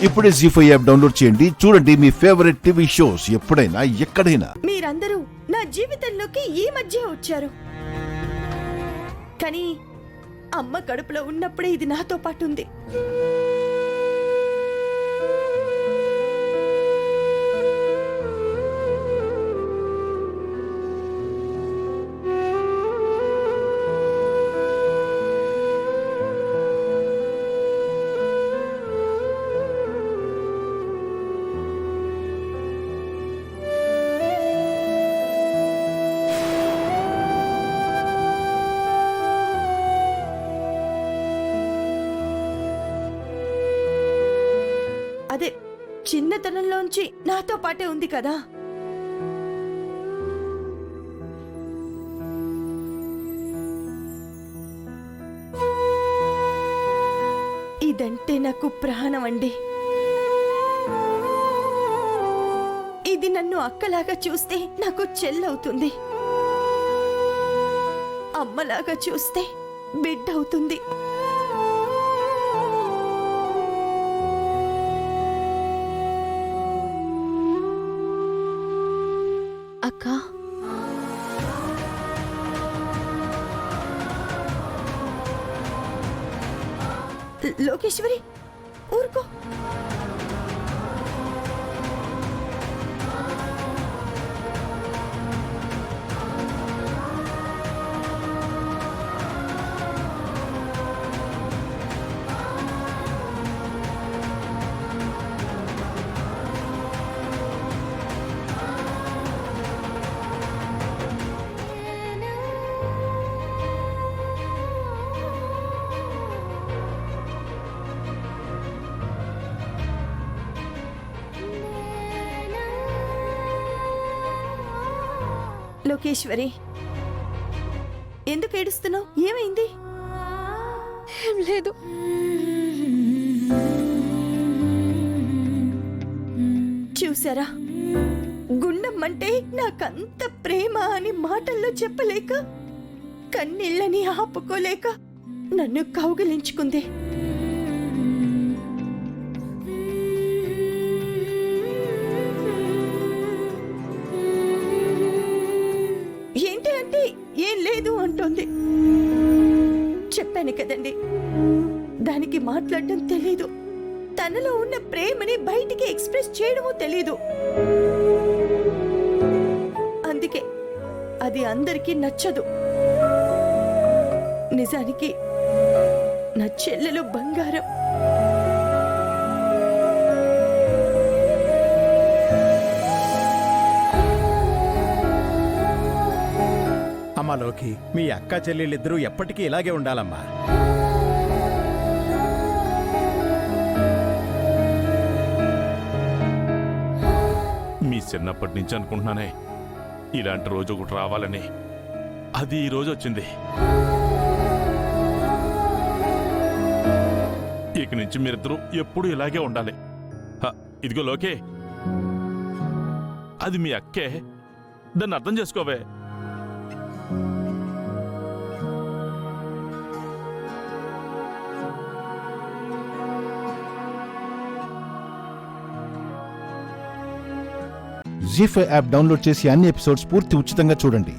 ఇప్పుడే జీ5 app download చేయండి. చూడండి మీ ఫేవరెట్ టీవీ షోస్ ఎప్పుడైనా ఎక్కడైనా. మీరందరూ నా జీవితంలోకి ఈ మధ్య వచ్చారు, కానీ అమ్మ కడుపులో ఉన్నప్పుడే ఇది నాతో పాటు ఉంది. అదే చిన్నతనంలోంచి నాతో పాటే ఉంది కదా. ఇదంటే నాకు ప్రాణం అండి. ఇది నన్ను అక్కలాగా చూస్తే నాకు చెల్లవుతుంది, అమ్మలాగా చూస్తే బిడ్డ అవుతుంది. అక్క, లోకేశ్వరి ఊరుకో. లోకేశ్వరి, ఎందుకు ఏడుస్తున్నావు? ఏమైంది? ఏం లేదు. చూసారా, గుండమ్మంటే నాకంత ప్రేమ అని మాటల్లో చెప్పలేక, కన్నీళ్ళని ఆపుకోలేక నన్ను కౌగిలించుకుంది. ఏం లేదు అంటోంది. చెప్పాను కదండి, దానికి మాట్లాడడం తెలీదు, తనలో ఉన్న ప్రేమని బయటికి ఎక్స్ప్రెస్ చేయడమో తెలీదు. అందుకే అది అందరికీ నచ్చదు. నిజానికి నా చెల్లెలు బంగారం. అమ్మా లోకి, మీ అక్క చెల్లెళ్ళిద్దరూ ఎప్పటికీ ఇలాగే ఉండాలమ్మా. మీ చిన్నప్పటి నుంచి అనుకుంటున్నానే ఇలాంటి రోజు ఒకటి రావాలని. అది ఈ రోజు వచ్చింది. ఇక నుంచి మీరిద్దరూ ఎప్పుడు ఇలాగే ఉండాలి. ఇదిగో లోకే, అది మీ అక్కే, దాన్ని అర్థం చేసుకోవే. జీ5 యాప్ డౌన్లోడ్ చేసి అన్ని ఎపిసోడ్స్ పూర్తి ఉచితంగా చూడండి.